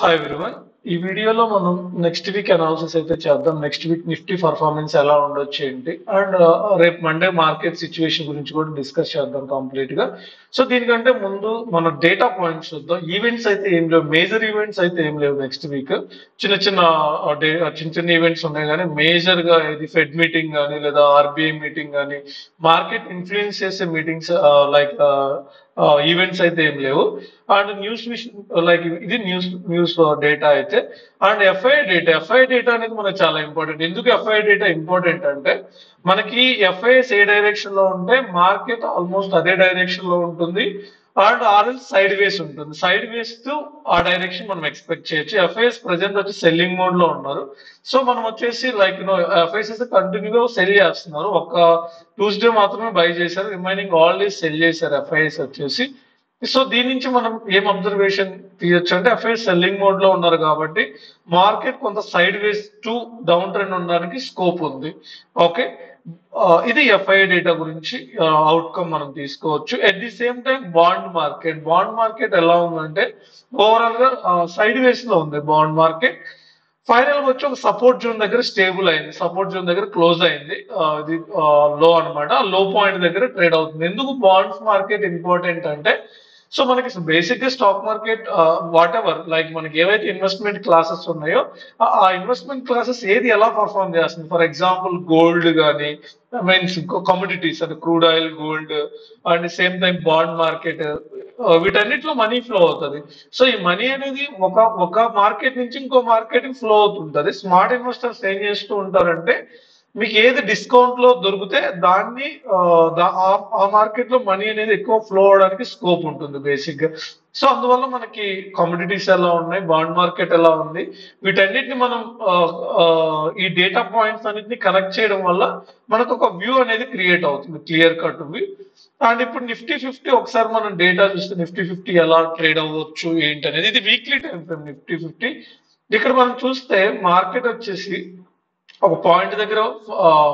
Hi everyone. ఈ వీడియోలో మనం నెక్స్ట్ వీక్ అనాలిసిస్ అయితే చేద్దాం. నెక్స్ట్ వీక్ నిఫ్టీ పర్ఫార్మెన్స్ ఎలా ఉండొచ్చు ఏంటి అండ్ రేపు మండే మార్కెట్ సిచ్యువేషన్ గురించి కూడా డిస్కస్ చేద్దాం కంప్లీట్ గా. సో దీనికంటే ముందు మన డేటా పాయింట్స్ చూద్దాం. ఈవెంట్స్ అయితే ఏం లేవు, మేజర్ ఈవెంట్స్ అయితే ఏం లేవు నెక్స్ట్ వీక్. చిన్న చిన్న చిన్న చిన్న ఈవెంట్స్ ఉన్నాయి కానీ మేజర్ గా ఇది ఫెడ్ మీటింగ్ కానీ లేదా ఆర్బీఐ మీటింగ్ కానీ మార్కెట్ ఇన్ఫ్లుయెన్స్ చేసే మీటింగ్స్ లైక్ ఈవెంట్స్ అయితే ఏం లేవు. అండ్ న్యూస్ విషయం లైక్ ఇది న్యూస్ న్యూస్ డేటా అయితే. అండ్ ఎఫ్ఐ డేటా అనేది మనకు చాలా ఇంపార్టెంట్. ఎందుకు ఎఫ్ఐ డేటా ఇంపార్టెంట్ అంటే మనకి ఎఫ్ఐఎస్ ఏ డైరెక్షన్ లో ఉంటే మార్కెట్ ఆల్మోస్ట్ అదే డైరెక్షన్ లో ఉంటుంది. అండ్ ఆర్ఎల్ సైడ్ వేస్ ఉంటుంది. సైడ్ వేస్ టు ఆ డైరెక్షన్ మనం ఎక్స్పెక్ట్ చేయొచ్చు. ఎఫ్ఐఎస్ ప్రెసెంట్ వచ్చి సెల్లింగ్ మోడ్ లో ఉన్నారు. సో మనం వచ్చేసి లైక్ ఎఫ్ఐఎస్ కంటిన్యూగా సెల్ చేస్తున్నారు. ఒక ట్యూస్డే మాత్రమే బై చేశారు, రిమైనింగ్ ఆల్ డేస్ సెల్ చేశారు ఎఫ్ఐఎస్ వచ్చేసి. సో దీని నుంచి మనం ఏం అబ్జర్వేషన్ తీయొచ్చు అంటే ఎఫ్ఐఎస్ సెల్లింగ్ మోడ్ లో ఉన్నారు కాబట్టి మార్కెట్ కొంత side ways to down trend ఉండడానికి స్కోప్ ఉంది. ఓకే, ఇది ఎఫ్ఐ డేటా గురించి అవుట్కమ్ మనం తీసుకోవచ్చు. At the same time bond market ఎలా ఉందంటే ఓవరాల్ గా సైడ్ వేస్ లో ఉంది బాండ్ మార్కెట్. ఫైనల్ గా వచ్చి ఒక సపోర్ట్ జోన్ దగ్గర స్టేబుల్ అయింది, సపోర్ట్ జోన్ దగ్గర క్లోజ్ అయింది. ఇది లో అన్నమాట. లో పాయింట్ దగ్గర ట్రేడ్ అవుతుంది. ఎందుకు బాండ్స్ మార్కెట్ ఇంపార్టెంట్ అంటే సో మనకి బేసిక్ గా stock market what ever like మనకి ఏవైతే ఇన్వెస్ట్మెంట్ క్లాసెస్ ఉన్నాయో ఆ ఇన్వెస్ట్మెంట్ క్లాసెస్ ఏది ఎలా పర్ఫార్మ్ చేస్తుంది. ఫర్ ఎగ్జాంపుల్ గోల్డ్ కానీ మీన్స్ కమోడిటీస్ అంటే crude oil, gold and same time bond market, వీటన్నిటిలో మనీ ఫ్లో అవుతుంది. సో ఈ మనీ అనేది ఒక ఒక మార్కెట్ నుంచి ఇంకో మార్కెట్ కి ఫ్లో అవుతుంటది. స్మార్ట్ ఇన్వెస్టర్స్ ఏం చేస్తూ ఉంటారంటే మీకు ఏది డిస్కౌంట్ లో దొరికితే దాన్ని ఆ మార్కెట్ లో మనీ అనేది ఎక్కువ ఫ్లో అవడానికి స్కోప్ ఉంటుంది బేసిక్ గా. సో అందువల్ల మనకి కమోడిటీస్ ఎలా ఉన్నాయి, బాండ్ మార్కెట్ ఎలా ఉంది, వీటన్నిటిని మనం ఈ డేటా పాయింట్స్ అన్నిటిని కనెక్ట్ చేయడం వల్ల మనకు ఒక వ్యూ అనేది క్రియేట్ అవుతుంది, క్లియర్ కట్ వ్యూ. అండ్ ఇప్పుడు నిఫ్టీ 50 ఒకసారి మనం డేటా చూస్తే నిఫ్టీ 50 ఎలా ట్రేడ్ అవ్వచ్చు ఏంటి అనేది, ఇది వీక్లీ టైం ఫ్రేమ్ నిఫ్టీ 50. ఇక్కడ మనం చూస్తే మార్కెట్ వచ్చేసి ఒక పాయింట్ దగ్గర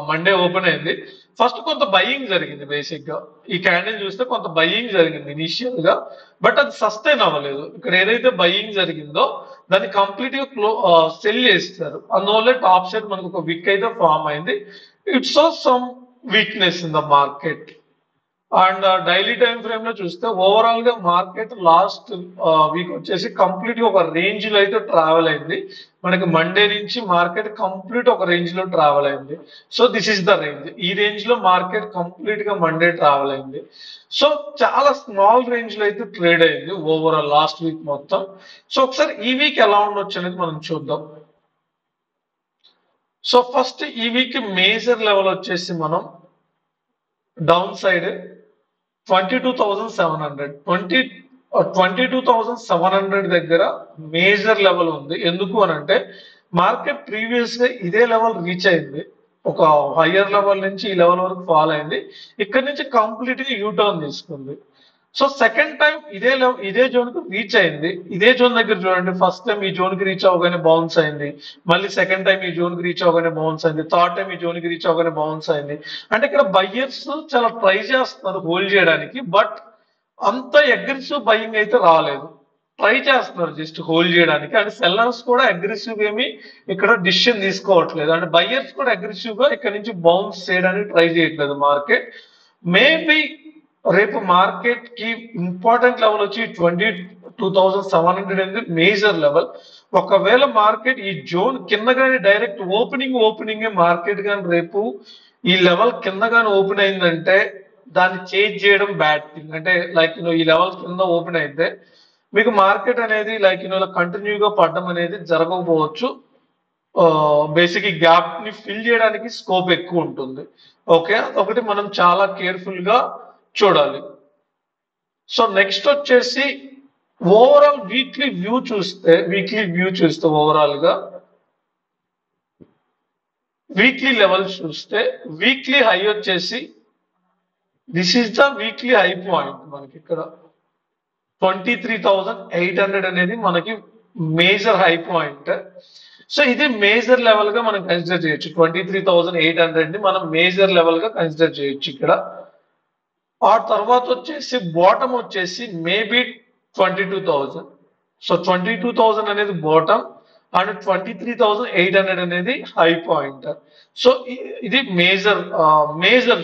మండే ఓపెన్ అయింది. ఫస్ట్ కొంత బయ్యింగ్ జరిగింది బేసిక్ గా. ఈ క్యాండిల్ చూస్తే కొంత బయ్యింగ్ జరిగింది ఇనిషియల్ గా, బట్ అది సస్టైన్ అవ్వలేదు. ఇక్కడ ఏదైతే బయ్యింగ్ జరిగిందో దాన్ని కంప్లీట్ గా సెల్ చేస్తారు. అందువల్ల టాప్ సైడ్ మనకు ఒక విక్ అయితే ఫామ్ అయింది. It's some weakness in the market. And daily time frame లో చూస్తే ఓవరాల్ గా మార్కెట్ లాస్ట్ వీక్ వచ్చేసి కంప్లీట్ గా ఒక రేంజ్ లో అయితే ట్రావెల్ అయింది. మనకి మండే నుంచి మార్కెట్ కంప్లీట్ ఒక రేంజ్ లో ట్రావెల్ అయింది. So this is the range. ఈ రేంజ్ లో మార్కెట్ కంప్లీట్ గా మండే ట్రావెల్ అయింది. సో చాలా స్మాల్ రేంజ్ లో అయితే ట్రేడ్ అయింది ఓవరాల్ లాస్ట్ వీక్ మొత్తం. సో ఒకసారి ఈ వీక్ ఎలా ఉండొచ్చు అనేది మనం చూద్దాం. సో ఫస్ట్ ఈ వీక్ మేజర్ లెవెల్ వచ్చేసి మనం డౌన్ సైడ్ 22,700 22,700 దగ్గర మేజర్ లెవెల్ ఉంది. ఎందుకు అని అంటే మార్కెట్ ప్రీవియస్ గా ఇదే లెవెల్ రీచ్ అయింది. ఒక హయ్యర్ లెవెల్ నుంచి ఈ లెవెల్ వరకు ఫాల్ అయింది. ఇక్కడ నుంచి కంప్లీట్ గా యూటర్న్ తీసుకుంది. సో సెకండ్ టైం ఇదే జోన్ కు రీచ్ అయింది. ఇదే జోన్ దగ్గర చూడండి, ఫస్ట్ టైం ఈ జోన్ కి రీచ్ అవగానే బౌన్స్ అయింది. మళ్ళీ సెకండ్ టైం ఈ జోన్ కి రీచ్ అవగానే బౌన్స్ అయింది. థర్డ్ టైం ఈ జోన్ కి రీచ్ అవగానే బౌన్స్ అయింది. అంటే ఇక్కడ బయ్యర్స్ చాలా ట్రై చేస్తున్నారు హోల్డ్ చేయడానికి, బట్ అంత అగ్రెసివ్ బయింగ్ అయితే రాలేదు. ట్రై చేస్తున్నారు జస్ట్ హోల్డ్ చేయడానికి. అండ్ సెల్లర్స్ కూడా అగ్రెసివ్ ఏమి ఇక్కడ డిసిషన్ తీసుకోవట్లేదు. అండ్ బయ్యర్స్ కూడా అగ్రెసివ్ గా ఇక్కడ నుంచి బౌన్స్ చేయడానికి ట్రై చేయట్లేదు మార్కెట్. మేబీ రేపు మార్కెట్ కి ఇంపార్టెంట్ లెవెల్ వచ్చి 22,700 అనేది మేజర్ లెవెల్. ఒకవేళ మార్కెట్ ఈ జోన్ కింద కానీ డైరెక్ట్ ఓపెనింగ్ మార్కెట్ కానీ రేపు ఈ లెవెల్ కింద కానీ ఓపెన్ అయిందంటే దాన్ని చేంజ్ చేయడం బ్యాడ్ థింగ్. అంటే లైక్ ఈ లెవెల్ కింద ఓపెన్ అయితే మీకు మార్కెట్ అనేది లైక్ కంటిన్యూగా పడడం అనేది జరగకపోవచ్చు. బేసిక్ ఈ గ్యాప్ ని ఫిల్ చేయడానికి స్కోప్ ఎక్కువ ఉంటుంది. ఓకే, ఒకటి మనం చాలా కేర్ఫుల్ గా చూడాలి. సో నెక్స్ట్ వచ్చేసి ఓవరాల్ వీక్లీ వ్యూ చూస్తే ఓవరాల్ గా వీక్లీ లెవెల్ చూస్తే వీక్లీ హై వచ్చేసి this is the weekly high point. మనకి ఇక్కడ 23,800 అనేది మనకి మేజర్ హై పాయింట్. సో ఇది మేజర్ లెవెల్ గా మనం కన్సిడర్ చేయొచ్చు. 23,800 ని మనం మేజర్ లెవెల్ గా కన్సిడర్ చేయొచ్చు ఇక్కడ. ఆ తర్వాత వచ్చేసి బాటమ్ వచ్చేసి మేబీ 22,000. సో 22,000 అనేది బాటమ్ అండ్ 23,800 అనేది హై పాయింట్. సో ఇది మేజర్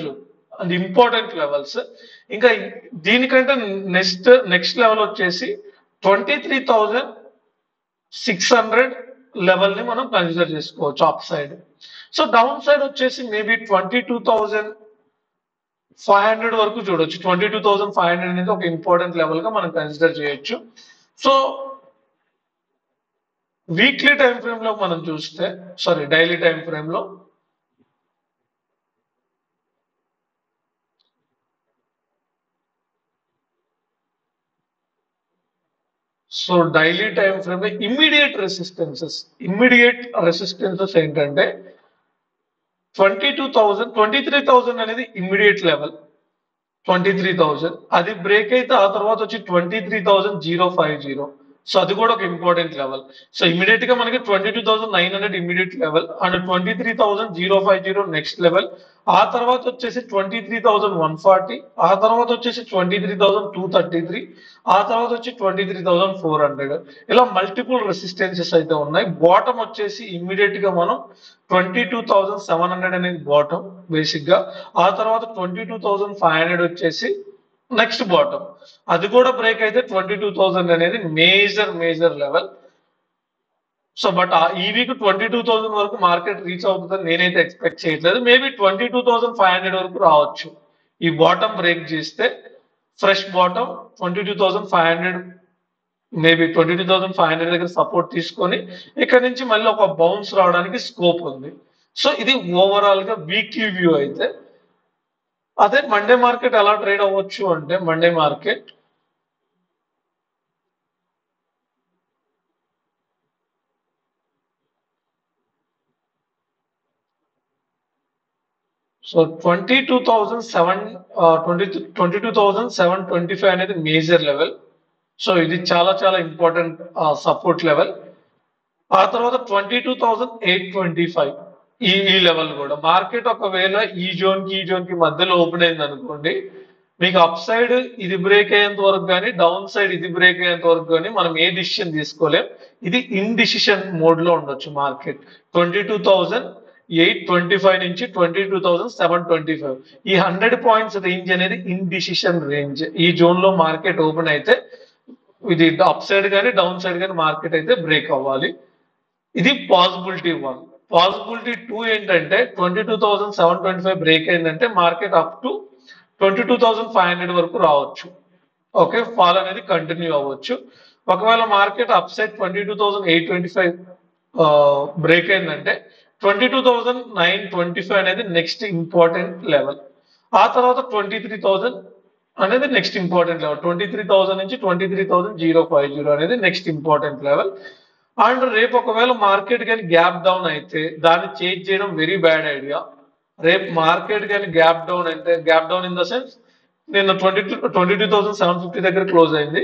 అండ్ ఇంపార్టెంట్ లెవెల్స్. ఇంకా దీనికంటే నెక్స్ట్ లెవెల్ వచ్చేసి 23,600 లెవెల్ ని మనం కన్సిడర్ చేసుకోవచ్చు up side. So down side వచ్చేసి మేబీ 22,500 వరకు చూడొచ్చు. 22,500 అనేది ఒక ఇంపార్టెంట్ లెవెల్ గా మనం కన్సిడర్ చేయొచ్చు. సో వీక్లీ టైం ఫ్రేమ్ లో మనం చూస్తే, డైలీ టైం ఫ్రేమ్ లో డైలీ టైం ఫ్రేమ్ లో ఇమ్మీడియట్ రెసిస్టెన్సెస్ ఏంటంటే 23,000 అనేది ఇమ్మీడియట్ లెవెల్. 23,000 అది బ్రేక్ అయితే ఆ తర్వాత వచ్చి 23,050. సో అది కూడా ఒక ఇంపార్టెంట్ లెవెల్. సో ఇమీడియట్ గా మనకి 22,900 immediate level and 23,050 next level. ఆ తర్వాత వచ్చేసి 23,140, ఆ తర్వాత వచ్చేసి 23,233, ఆ తర్వాత వచ్చి 23,400. ఇలా మల్టిపుల్ రెసిస్టెన్సెస్ అయితే ఉన్నాయి. బాటమ్ వచ్చేసి ఇమ్మీడియట్ గా మనం 22,700 అనేది బాటమ్ బేసిక్ గా. ఆ తర్వాత 22,500 వచ్చేసి నెక్స్ట్ బాటమ్. అది కూడా బ్రేక్ అయితే 22,000 అనేది మేజర్ లెవెల్. సో బట్ ఈ వీక్ 22,000 వరకు మార్కెట్ రీచ్ అవుతుందని నేనైతే ఎక్స్పెక్ట్ చేయట్లేదు. మేబీ 22,500 వరకు రావచ్చు. ఈ బాటమ్ బ్రేక్ చేస్తే ఫ్రెష్ బాటమ్ 22,500, మేబీ 22,500 దగ్గర సపోర్ట్ తీసుకొని ఇక్కడ నుంచి మళ్ళీ ఒక బౌన్స్ రావడానికి స్కోప్ ఉంది. సో ఇది ఓవరాల్ గా వీక్లీ వ్యూ అయితే. అదే మండే మార్కెట్ ఎలా ట్రేడ్ అవ్వచ్చు అంటే, మండే మార్కెట్ సో 22,725 అనేది మేజర్ లెవెల్. సో ఇది చాలా ఇంపార్టెంట్ సపోర్ట్ లెవెల్. ఆ తర్వాత 22,825 ఈ లెవెల్ కూడా. మార్కెట్ ఒకవేళ ఈ జోన్ కి మధ్యలో ఓపెన్ అయింది అనుకోండి, మీకు అప్ సైడ్ ఇది బ్రేక్ అయ్యేంత వరకు కానీ, డౌన్ సైడ్ ఇది బ్రేక్ అయ్యేంత వరకు కానీ మనం ఏ డిసిషన్ తీసుకోలేం. ఇది ఇన్డిసిషన్ మోడ్ లో ఉండొచ్చు మార్కెట్. 22,825 నుంచి 22,725 ఈ 100 పాయింట్స్ రేంజ్ అనేది ఇన్డిసిషన్ రేంజ్. ఈ జోన్ లో మార్కెట్ ఓపెన్ అయితే ఇది అప్ సైడ్ కానీ డౌన్ సైడ్ కానీ మార్కెట్ అయితే బ్రేక్ అవ్వాలి. ఇది పాసిబిలిటీ 1. పాసిబిలిటీ 2 ఏంటంటే 22,725 బ్రేక్ అయిందంటే మార్కెట్ అప్ టు 22,500 వరకు రావచ్చు. ఓకే, ఫాల్ అనేది కంటిన్యూ అవ్వచ్చు. ఒకవేళ మార్కెట్ అప్ సైడ్ 22,825 బ్రేక్ అయిందంటే 22,925 అనేది నెక్స్ట్ ఇంపార్టెంట్ లెవెల్. ఆ తర్వాత 23,000 అనేది నెక్స్ట్ ఇంపార్టెంట్ లెవెల్. 23,000 నుంచి 23,050 అనేది నెక్స్ట్ ఇంపార్టెంట్ లెవెల్. అండ్ రేపు ఒకవేళ మార్కెట్ కానీ గ్యాప్ డౌన్ అయితే దాన్ని చేంజ్ చేయడం వెరీ బ్యాడ్ ఐడియా. రేపు మార్కెట్ కానీ గ్యాప్ డౌన్ అంటే, gap down in the sense నిన్న 22,750 దగ్గర క్లోజ్ అయింది.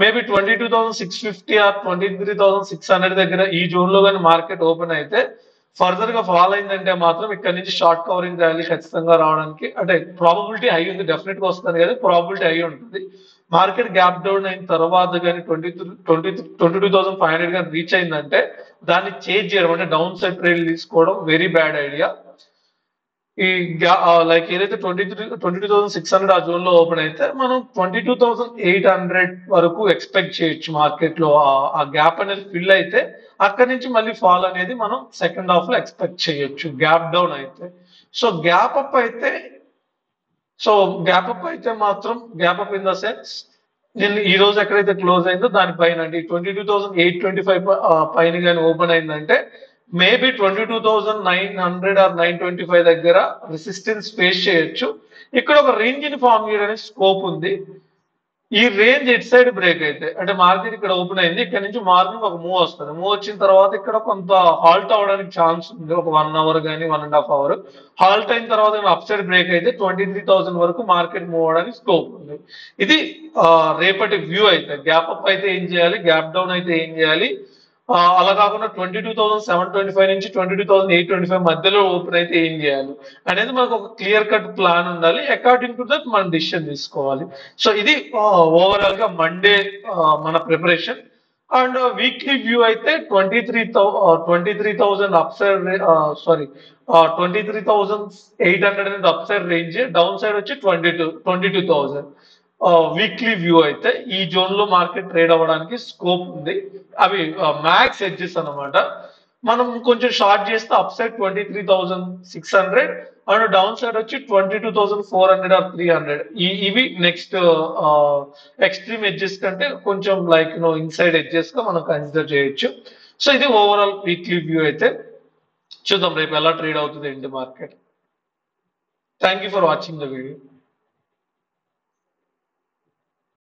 మేబీ 22,650 ఆర్ 23,600 దగ్గర ఈ జోన్ లో కానీ మార్కెట్ ఓపెన్ అయితే ఫర్దర్ గా ఫాల్ అయిందంటే మాత్రం ఇక్కడ నుంచి షార్ట్ కవరింగ్ ర్యాలీ ఖచ్చితంగా రావడానికి అంటే ప్రాబబిలిటీ హై ఉంది. డెఫినెట్ గా వస్తుంది కదా, ప్రాబిలిటీ హై ఉంటుంది. మార్కెట్ గ్యాప్ డౌన్ అయిన తర్వాత కానీ 22,500 కానీ రీచ్ అయిందంటే దాన్ని చేంజ్ చేయడం అంటే డౌన్ సైడ్ ట్రేడ్ తీసుకోవడం వెరీ బ్యాడ్ ఐడియా. ఈ లైక్ ఏదైతే 22,600 ఆ జోన్ లో ఓపెన్ అయితే మనం 22,800 వరకు ఎక్స్పెక్ట్ చేయొచ్చు మార్కెట్ లో. ఆ గ్యాప్ అనేది ఫిల్ అయితే అక్కడి నుంచి మళ్ళీ ఫాల్ అనేది మనం సెకండ్ హాఫ్ లో ఎక్స్పెక్ట్ చేయొచ్చు గ్యాప్ డౌన్ అయితే. సో గ్యాప్ అప్ అయితే మాత్రం gap up in the sense నేను ఈ రోజు ఎక్కడైతే క్లోజ్ అయిందో దానిపైన అంటే 22,825 పైన కానీ ఓపెన్ అయిందంటే మేబీ 22,900 ఆర్ 925 దగ్గర రెసిస్టెన్స్ ఫేస్ చేయొచ్చు. ఇక్కడ ఒక రేంజ్ ని ఫామ్ చేయడానికి స్కోప్ ఉంది. ఈ రేంజ్ ఎట్ సైడ్ బ్రేక్ అయితే అంటే మార్కెట్ ఇక్కడ ఓపెన్ అయింది, ఇక్కడ నుంచి మార్నింగ్ ఒక మూవ్ వస్తుంది. మూవ్ వచ్చిన తర్వాత ఇక్కడ కొంత హాల్ట్ అవడానికి ఛాన్స్ ఉంది, ఒక 1 అవర్ కానీ 1.5 అవర్. హాల్ట్ అయిన తర్వాత అప్ సైడ్ బ్రేక్ అయితే 23,000 వరకు మార్కెట్ మూవ్ అవడానికి స్కోప్ ఉంది. ఇది రేపటి వ్యూ అయితే. గ్యాప్ అప్ అయితే ఏం చేయాలి, గ్యాప్ డౌన్ అయితే ఏం చేయాలి, అలా కాకుండా 22,725 నుంచి 22,825 మధ్యలో ఓపెన్ అయితే ఏం చేయాలి అనేది మనకు ఒక క్లియర్ కట్ ప్లాన్ ఉండాలి. అకార్డింగ్ టు దట్ మనం డిసిషన్ తీసుకోవాలి. సో ఇది ఓవరాల్ గా మండే మన ప్రిపరేషన్. అండ్ వీక్లీ వ్యూ అయితే 23,000 అప్ సైడ్, సారీ 23,800 అనేది up side range, down side వచ్చి 22,000. వీక్లీ వ్యూ అయితే ఈ జోన్ లో మార్కెట్ ట్రేడ్ అవ్వడానికి స్కోప్ ఉంది. అవి మ్యాక్స్ ఎడ్జెస్ అన్నమాట. మనం కొంచెం షార్ట్ చేస్తే up side 23,600 and down side వచ్చి 22,400 ఆర్ 300. ఇవి నెక్స్ట్ ఎక్స్ట్రీమ్ ఎడ్జెస్ కంటే కొంచెం లైక్ ఇన్సైడ్ ఎడ్జెస్ గా మనం కన్సిడర్ చేయొచ్చు. సో ఇది ఓవరాల్ వీక్లీ వ్యూ అయితే. చూద్దాం రేపు ఎలా ట్రేడ్ అవుతుంది ఏంటి market. Thank you for watching the video.